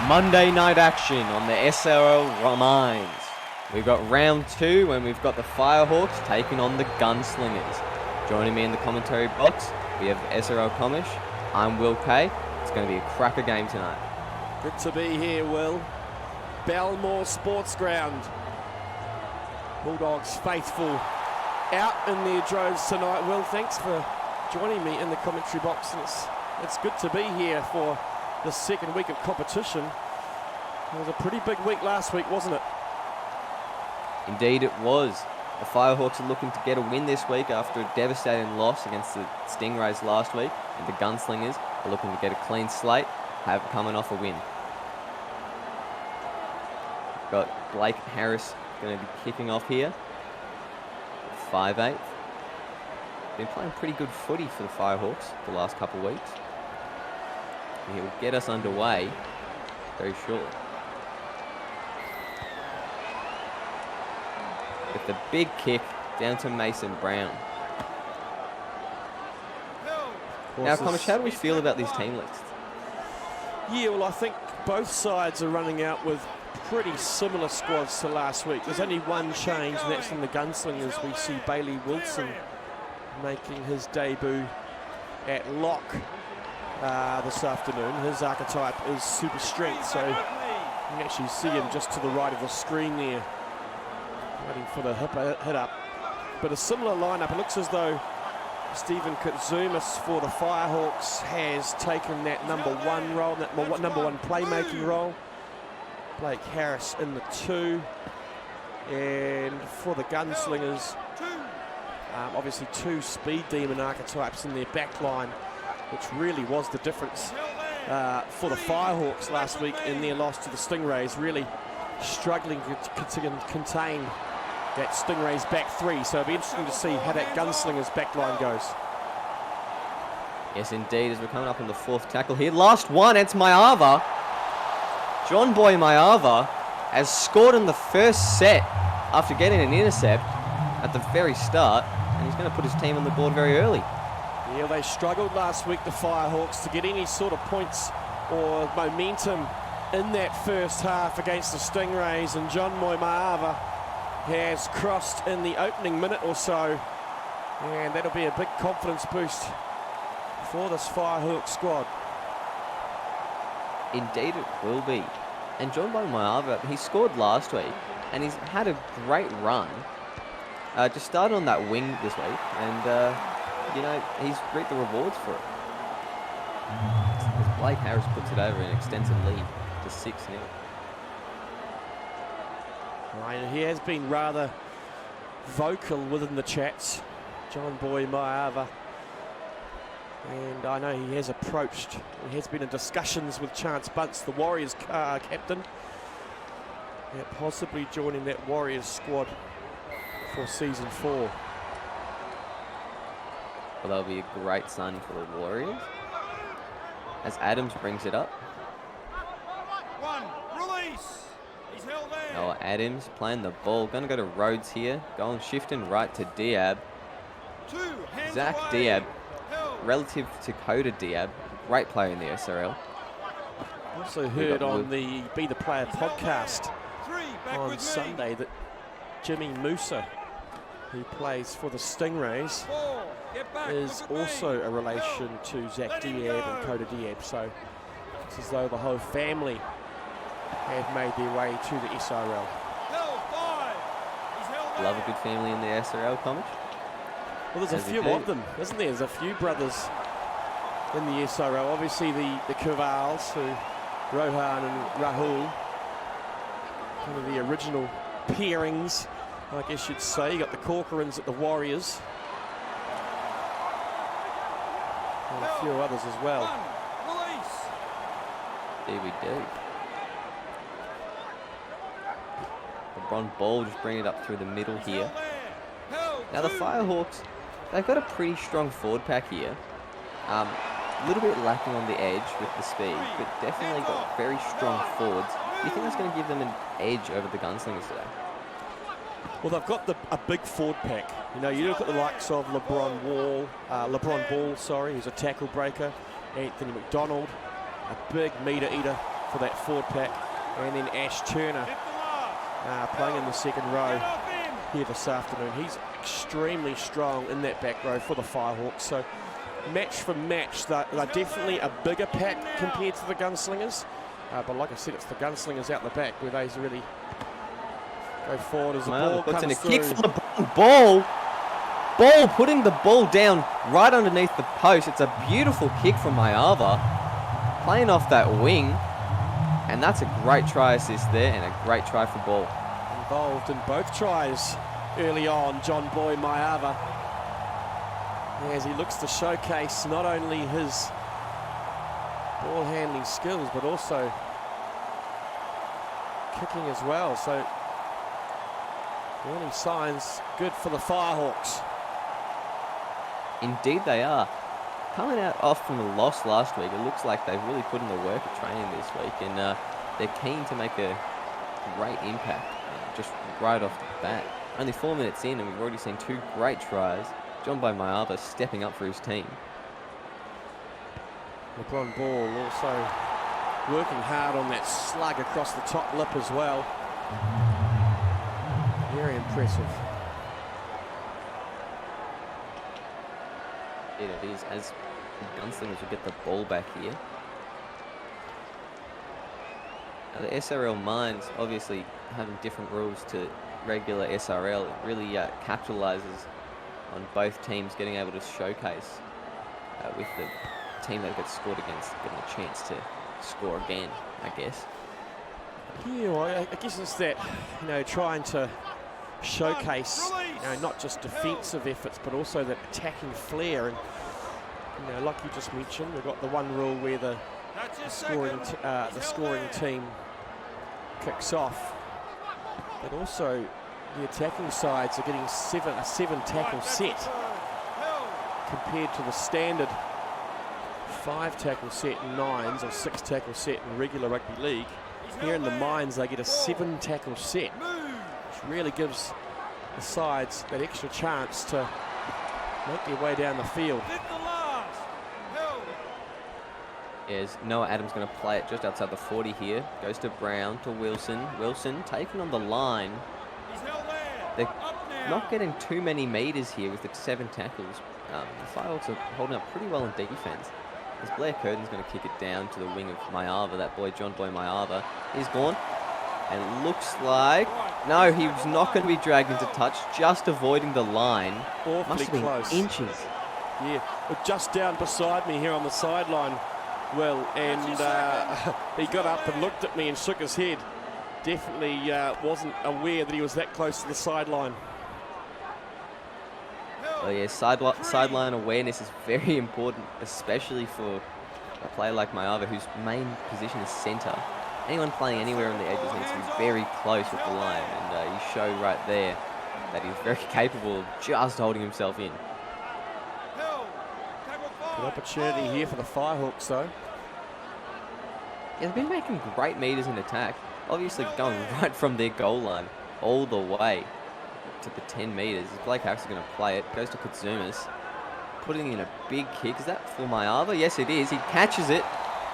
Monday night action on the SRL Mines. We've got round 2 and we've got the Firehawkes taking on the Gunslingers. Joining me in the commentary box, we have SRL Comish. I'm Will Kay. It's going to be a cracker game tonight. Good to be here, Will. Belmore Sports Ground. Bulldogs faithful out in their droves tonight. Will, thanks for joining me in the commentary box. And it's good to be here for the second week of competition. It was a pretty big week last week, wasn't it? Indeed it was. The Firehawks are looking to get a win this week after a devastating loss against the Stingrays last week, and the Gunslingers are looking to get a clean slate, coming off a win. We've got Blake Harris going to be kicking off here. 5'8". Been playing pretty good footy for the Firehawks the last couple of weeks. He will get us underway very shortly. With the big kick down to Mason Brown. Now, Comish, how do we feel about these team lists? Yeah, well, I think both sides are running out with pretty similar squads to last week. There's only one change, and that's in the Gunslingers. We see Bailey Wilson making his debut at lock this afternoon. His archetype is super strength, so you can actually see him just to the right of the screen there, waiting for the hit up. But a similar lineup. It looks as though Stephen Katsumas for the Firehawks has taken that number 1 role, that number 1 playmaking role. Blake Harris in the 2. And for the Gunslingers, obviously 2 speed demon archetypes in their back line, which really was the difference for the Firehawks last week in their loss to the Stingrays, really struggling to contain that Stingrays back 3. So it'll be interesting to see how that Gunslingers back line goes. Yes, indeed, as we're coming up on the 4th tackle here. Last one, it's Mayava. John Boy Mayava has scored in the first set after getting an intercept at the very start, and he's going to put his team on the board very early. Yeah, they struggled last week, the Firehawks, to get any sort of points or momentum in that first half against the Stingrays, and John Moimaava has crossed in the opening minute or so, and that'll be a big confidence boost for this Firehawk squad. Indeed it will be. And John Moimaava, he scored last week, and he's had a great run. Just started on that wing this week, and you know, he's reaped the rewards for it. As Blake Harris puts it over an extensive lead to 6-0. Right, he has been rather vocal within the chats, John Boy Mayava. And I know he has been in discussions with Chance Bunce, the Warriors captain, possibly joining that Warriors squad for season 4. Well, that'll be a great signing for the Warriors. As Adams brings it up. Release. He's held there. Noah Adams playing the ball. Going to go to Rhodes here. Going shifting right to Diab. Zach Diab, relative to Coda Diab, great player in the SRL. Also heard on the Be The Player podcast on Sunday that Jimmy Musa, who plays for the Stingrays, is also a relation to Zach Diab and Coda Diab. So it's as though the whole family have made their way to the SRL. Love a good family in the SRL, Comish. Well, there's a few of them, isn't there? There's a few brothers in the SRL. Obviously the Kavals, Rohan and Rahul, one of the original pairings, I guess you'd say. You got the Corcorans at the Warriors. And a few others as well. There we do. LeBron Ball just bringing it up through the middle here. Now the Firehawks, they've got a pretty strong forward pack here. A little bit lacking on the edge with the speed, but definitely got very strong forwards. Do you think that's going to give them an edge over the Gunslingers today? Well, they've got a big forward pack. You know, you look at the likes of LeBron Ball, who's a tackle breaker, Anthony McDonald, a big meter eater for that forward pack. And then Ash Turner playing in the second row here this afternoon. He's extremely strong in that back row for the Firehawks. So match for match, they're definitely a bigger pack compared to the Gunslingers. But like I said, it's the Gunslingers out the back where they really go forward as the ball puts comes in a through. kick for the ball. Ball putting the ball down right underneath the post. It's a beautiful kick from Mayava, playing off that wing, and that's a great try assist there and a great try for ball. Involved in both tries early on, John Boy Mayava, as he looks to showcase not only his ball handling skills but also kicking as well. So early signs good for the Firehawks. Indeed they are. Coming out off from a loss last week, it looks like they've really put in the work at training this week, and they're keen to make a great impact just right off the bat. Only 4 minutes in and we've already seen 2 great tries. John Boy Mayava stepping up for his team. LeBron Ball also working hard on that slug across the top lip as well. Very impressive. It is, as the Gunslingers will get the ball back here. Now the SRL Mines obviously having different rules to regular SRL. It really capitalises on both teams getting able to showcase with the team that gets scored against getting a chance to score again, I guess. Yeah, well, I guess it's that, trying to showcase, not just defensive efforts, but also that attacking flair. And, like you just mentioned, we've got the one rule where the scoring team kicks off, but also the attacking sides are getting a seven tackle set compared to the standard 5 tackle set in nines or 6 tackle set in regular rugby league. Here in the Mines they get a 7 tackle set, which really gives the sides that extra chance to make their way down the field. Is Noah Adams going to play it just outside the 40 here. Goes to Brown, to Wilson. Wilson taken on the line. They're not getting too many meters here with the 7 tackles. The Firehawks are holding up pretty well in defense. As Blair Curtin's going to kick it down to the wing of Mayava, that boy, John Boy Mayava. He's gone. And it looks like... No, he was not going to be dragged into touch, just avoiding the line. Awfully Must have been close. Inches. Yeah, just down beside me here on the sideline, Will, and he got up and looked at me and shook his head. Definitely wasn't aware that he was that close to the sideline. Well, yeah, sideline awareness is very important, especially for a player like Mayava, whose main position is centre. Anyone playing anywhere on the edges needs to be very close with the line, and you show right there that he's very capable of just holding himself in. Good opportunity here for the Firehawks, though. Yeah, they've been making great meters in attack. Obviously going right from their goal line all the way to the 10 meters. Blake Harris is going to play it. Goes to Katsumas. Putting in a big kick. Is that for Mayava? Yes, it is. He catches it.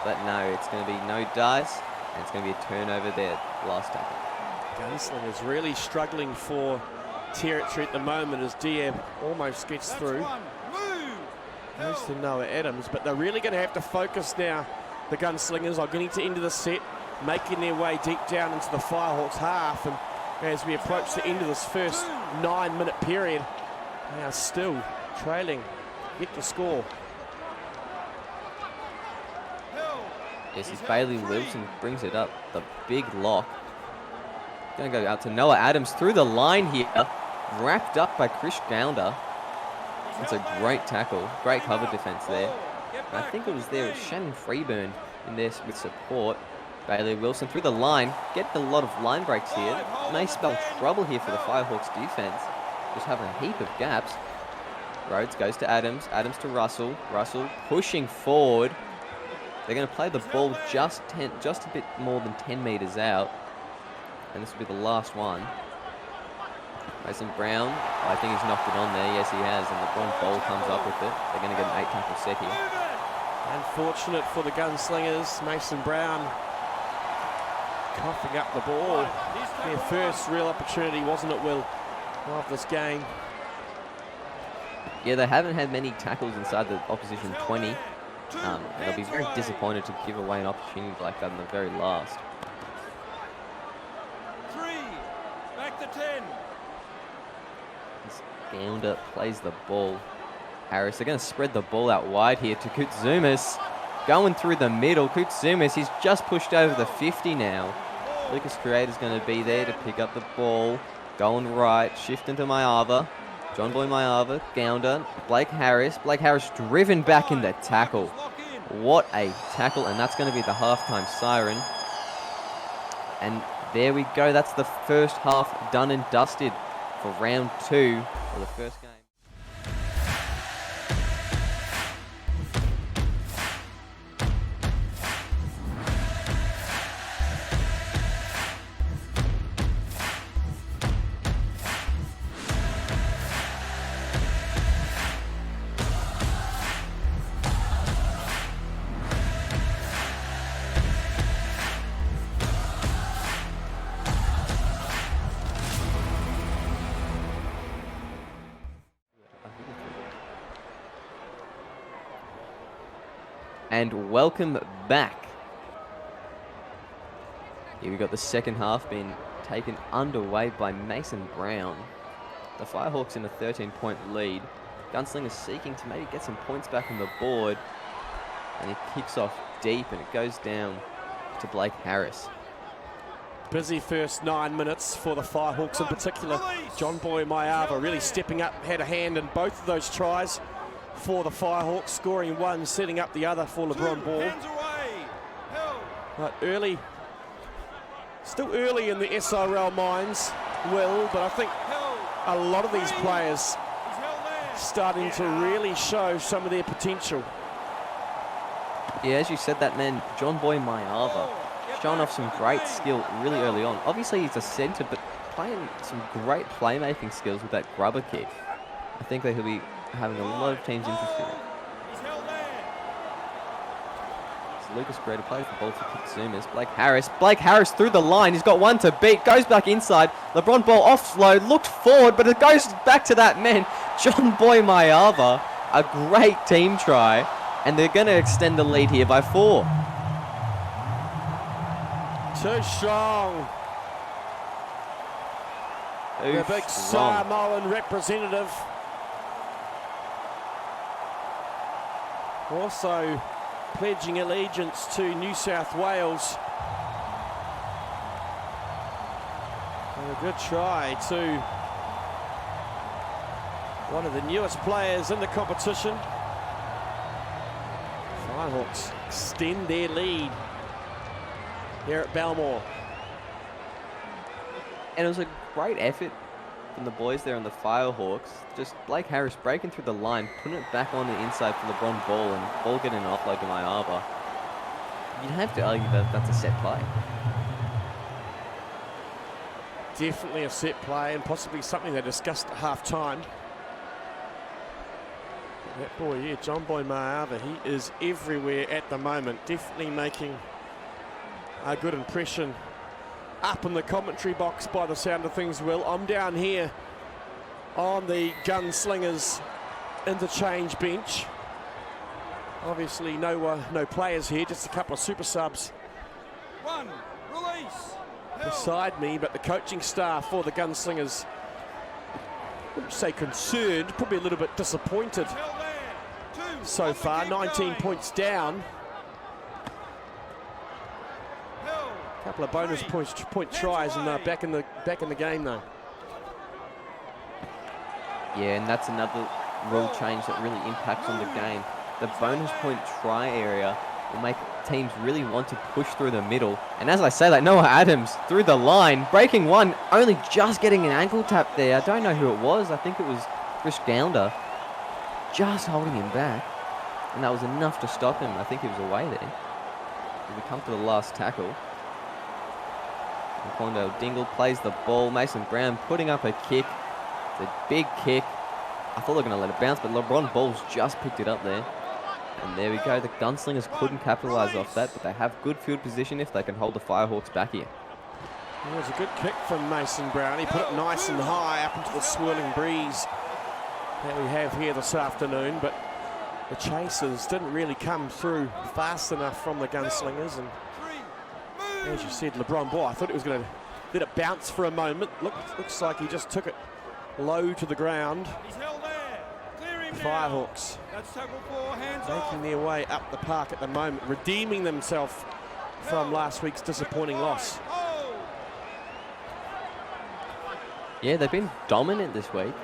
But no, it's going to be no dice. And it's going to be a turnover there. Last tackle. Gunslingers really struggling for territory at the moment as Diab almost gets through. Goes to Noah Adams, but they're really going to have to focus now. The Gunslingers are getting to end of the set, making their way deep down into the Firehawks half, and as we approach the end of this first 9-minute period, they are still trailing yet to score. Yes, it's Bailey Wilson brings it up. The big lock. Going to go out to Noah Adams through the line here. Wrapped up by Chris Gounder. It's a great tackle. Great cover defense there. And I think it was there. Shannon Freeburn in there with support. Bailey Wilson through the line. Getting a lot of line breaks here. May spell trouble here for the Firehawks defense. Just having a heap of gaps. Rhodes goes to Adams. Adams to Russell. Russell pushing forward. They're going to play the ball just a bit more than 10 meters out. And this will be the last one. Mason Brown, I think he's knocked it on there. Yes, he has. And LeBron Ball comes up with it. They're going to get an 8 tackle set here. Unfortunate for the Gunslingers. Mason Brown coughing up the ball. Their first real opportunity, wasn't it, Will, of this game? Yeah, they haven't had many tackles inside the opposition 20. They'll be very disappointed to give away an opportunity like that in the very last. 3, back to 10. Gounder plays the ball. Harris, they're going to spread the ball out wide here to Kutsumis. Going through the middle. Kutsumis, he's just pushed over the 50 now. Lucas Creator's going to be there to pick up the ball. Going right, shifting to Mayava. John Boy Mayava, Gounder, Blake Harris. Blake Harris driven back in the tackle. What a tackle, and that's going to be the halftime siren. And there we go. That's the first half done and dusted for round 2 of the first game. And welcome back. Here we got the second half being taken underway by Mason Brown. The Firehawks in a 13-point lead. Gunslingers seeking to maybe get some points back on the board. And he kicks off deep and it goes down to Blake Harris. Busy first 9 minutes for the Firehawks in particular. John Boy Mayava really stepping up, had a hand in both of those tries for the Firehawks, scoring one, setting up the other for LeBron Ball. But early, still early in the SRL minds, Will, but I think a lot of these players starting to really show some of their potential. Yeah, as you said, that man, John Boy Mayava, showing off some great skill really early on. Obviously, he's a centre, but playing some great playmaking skills with that grubber kick. I think that he'll be having a lot of teams interested in. So Lucas Creator plays the ball to Kitsumas. Blake Harris through the line. He's got one to beat. Goes back inside. LeBron Ball offload. Looked forward, but it goes back to that man, John Boy Mayava. A great team try. And they're going to extend the lead here by 4. Too strong. The big Samoan representative. Also pledging allegiance to New South Wales. And a good try to one of the newest players in the competition. Firehawks extend their lead here at Belmore. And it was a great effort from the boys there on the Firehawks. Just Blake Harris breaking through the line, putting it back on the inside for LeBron Ball, and Ball getting an offload to Mayava. You'd have to argue that that's a set play. Definitely a set play, and possibly something they discussed at half-time. That boy here, John Boy Mayava, he is everywhere at the moment. Definitely making a good impression up in the commentary box by the sound of things, Will. I'm down here on the Gunslingers interchange bench. Obviously no players here, just a couple of super subs beside me, but the coaching staff for the Gunslingers, I wouldn't say concerned, probably a little bit disappointed so far. 19 points down. Couple of bonus point tries, and back in the game though. Yeah, and that's another rule change that really impacts on the game. The bonus point try area will make teams really want to push through the middle. And as I say, like Noah Adams through the line, breaking one, only just getting an ankle tap there. I don't know who it was. I think it was Chris Gounder, just holding him back, and that was enough to stop him. I think he was away there. We come to the last tackle. Condell Dingle plays the ball. Mason Brown putting up a kick. It's a big kick. I thought they were going to let it bounce, but LeBron Ball's just picked it up there. And there we go. The Gunslingers couldn't capitalize off that, but they have good field position if they can hold the Firehawks back here. It was a good kick from Mason Brown. He put it nice and high up into the swirling breeze that we have here this afternoon, but the chasers didn't really come through fast enough from the Gunslingers. And as you said, LeBron Ball, I thought it was going to let it bounce for a moment. Looks like he just took it low to the ground. He's held there. Clear him Firehawks That's tackle 4, hands making their way up the park at the moment, redeeming themselves from last week's disappointing loss. Yeah, they've been dominant this week.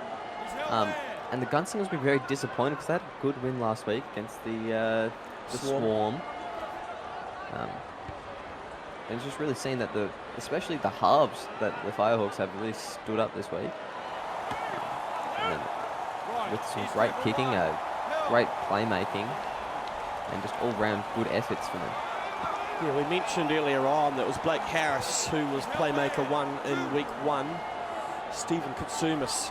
And the Gunslingers have been very disappointed because they had a good win last week against the Swarm. And it's just really seen that especially the halves that the Firehawks have really stood up this week. And with some great kicking, great playmaking, and just all-round good efforts from them. Yeah, we mentioned earlier on that it was Blake Harris who was playmaker 1 in week 1. Stephen Katsumis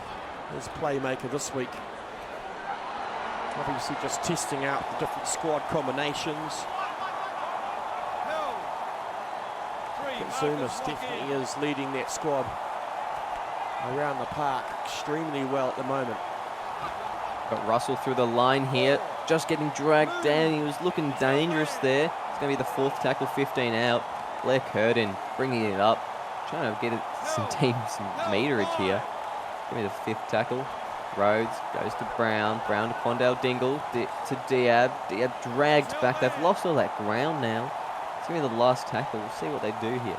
is playmaker this week. Obviously just testing out the different squad combinations. Katsumis definitely is leading that squad around the park extremely well at the moment. Got Russell through the line here, just getting dragged down. He was looking dangerous there. It's going to be the 4th tackle, 15 out. Blair Curtin bringing it up, trying to get it some meterage here. Give me the 5th tackle. Rhodes goes to Brown. Brown to Quandale Dingle. To Diab. Diab dragged back. They've lost all that ground now. It's going to be the last tackle. We'll see what they do here.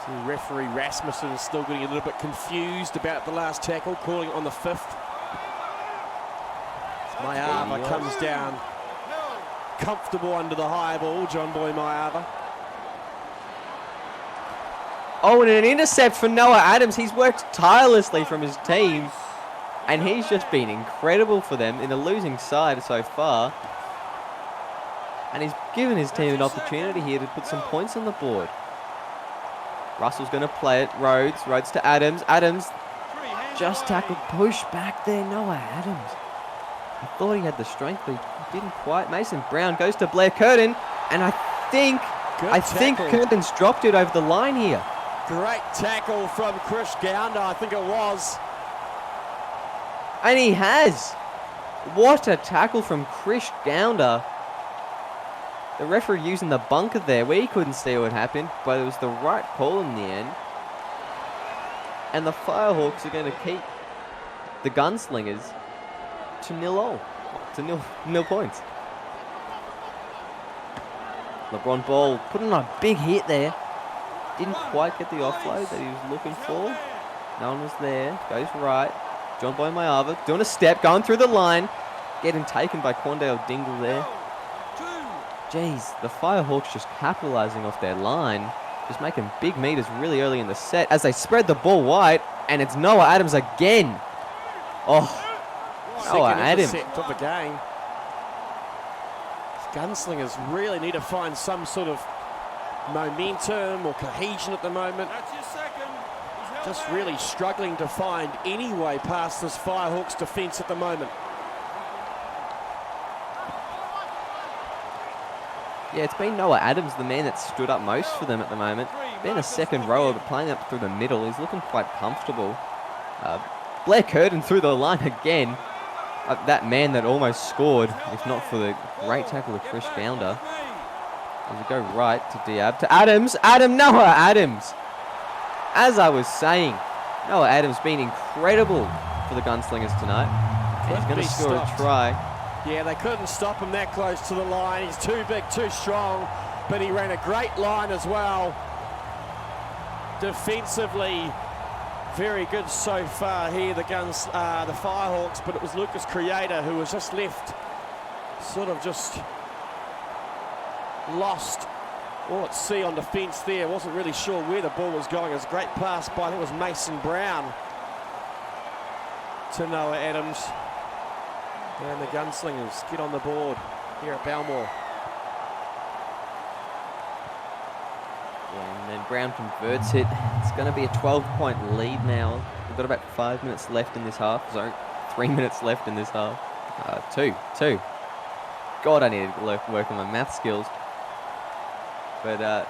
So referee Rasmussen is still getting a little bit confused about the last tackle, calling on the 5th. Mayava comes down comfortable under the high ball. John Boy Mayava. Oh, and an intercept for Noah Adams. He's worked tirelessly from his team, and he's just been incredible for them in a losing side so far. And he's given his team an opportunity here to put some points on the board. Russell's going to play it. Rhodes to Adams. Adams just tackled, push back there. Noah Adams. I thought he had the strength, but he didn't quite. Mason Brown goes to Blair Curtin, and I think Curtin's dropped it over the line here. Great tackle from Chris Gounder, I think it was. And he has. What a tackle from Chris Gounder. The referee using the bunker there. We couldn't see what happened, but it was the right call in the end. And the Firehawks are going to keep the Gunslingers to nil points. LeBron Ball putting on a big hit there. Didn't quite get the offload that he was looking for. No one was there. Goes right. John Boy Mayava doing a step, going through the line. Getting taken by Quandale Dingle there. Jeez, the Firehawks just capitalizing off their line. Just making big meters really early in the set as they spread the ball wide. And it's Noah Adams again. Oh, Noah Adams. Second intercept of the game. Gunslingers really need to find some sort of momentum or cohesion at the moment. That's your second. Just really struggling to find any way past this Firehawks defence at the moment. Yeah, it's been Noah Adams, the man that stood up most for them at the moment. Being a second rower, but playing up through the middle, he's looking quite comfortable. Blair Curtin through the line again. That man that almost scored, if not for the great tackle of Chris Gounder. As we go right to Diab, to Adams. Noah Adams. As I was saying, Noah Adams been incredible for the Gunslingers tonight. He's going to score a try. Yeah, they couldn't stop him that close to the line. He's too big, too strong, but he ran a great line as well. Defensively, very good so far here, the Firehawks, but it was Lucas Creator who was just left sort of just lost all at sea on defence there. Wasn't really sure where the ball was going. It was a great pass by, I think it was Mason Brown to Noah Adams. And the Gunslingers get on the board here at Balmore. Yeah, and then Brown converts it. It's going to be a 12-point lead now. We've got about 5 minutes left in this half. Sorry, 3 minutes left in this half. Two. God, I need to work on my math skills. But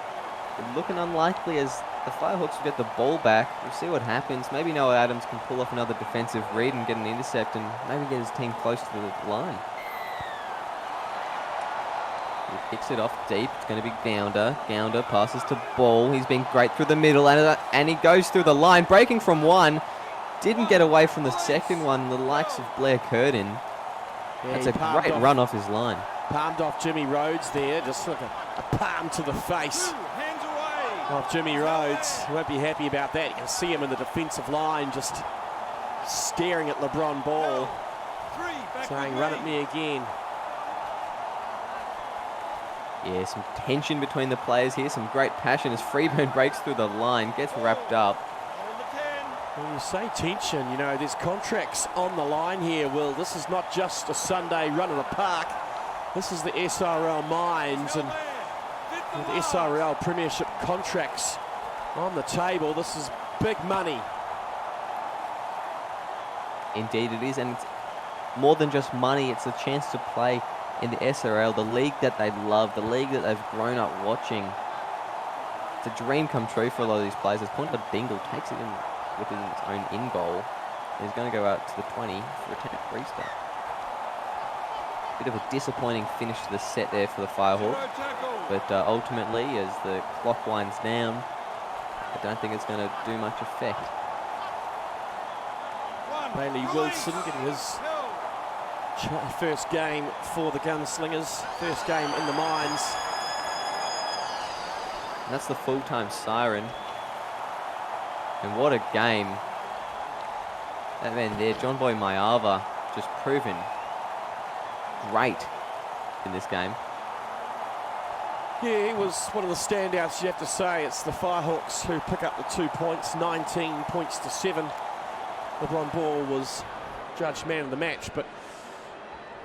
looking unlikely as The Firehawks will get the ball back. We'll see what happens. Maybe Noah Adams can pull off another defensive read and get an intercept and maybe get his team close to the line. He picks it off deep. It's going to be Gounder. Gounder passes to Ball. He's been great through the middle and he goes through the line, breaking from one. Didn't get away from the second one. The likes of Blair Curtin. Yeah, that's a great run off his line. Palmed off Jimmy Rhodes there, just like a palm to the face Hands away. of Jimmy Rhodes. He won't be happy about that. You can see him in the defensive line just staring at LeBron Ball, saying, run at me again. Yeah, some tension between the players here. Some great passion as Freeburn breaks through the line, gets wrapped up. When you say tension, you know, there's contracts on the line here, Will. This is not just a Sunday run in the park. This is the SRL Mines and the SRL Premiership contracts on the table. This is big money. Indeed it is, and it's more than just money. It's a chance to play in the SRL, the league that they love, the league that they've grown up watching. It's a dream come true for a lot of these players. As Pointer Bingle takes it in within its own in goal. He's going to go out to the 20 for a 10 restart. Bit of a disappointing finish to the set there for the Firehawks, but ultimately, as the clock winds down, I don't think it's going to do much effect. Bailey Wilson getting his first game for the Gunslingers, first game in the Mines. And that's the full-time siren. And what a game. That man there, John Boy Mayava, just proven great in this game. Yeah, he was one of the standouts, you have to say. It's the Firehawks who pick up the 2 points, 19 points to 7. LeBron Ball was judged man of the match, but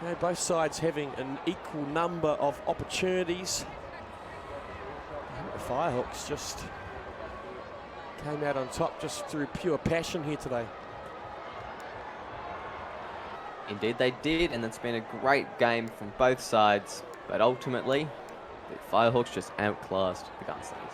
you know, both sides having an equal number of opportunities. The Firehawks just came out on top just through pure passion here today. Indeed they did, and it's been a great game from both sides, but ultimately, the Firehawks just outclassed the Gunslingers.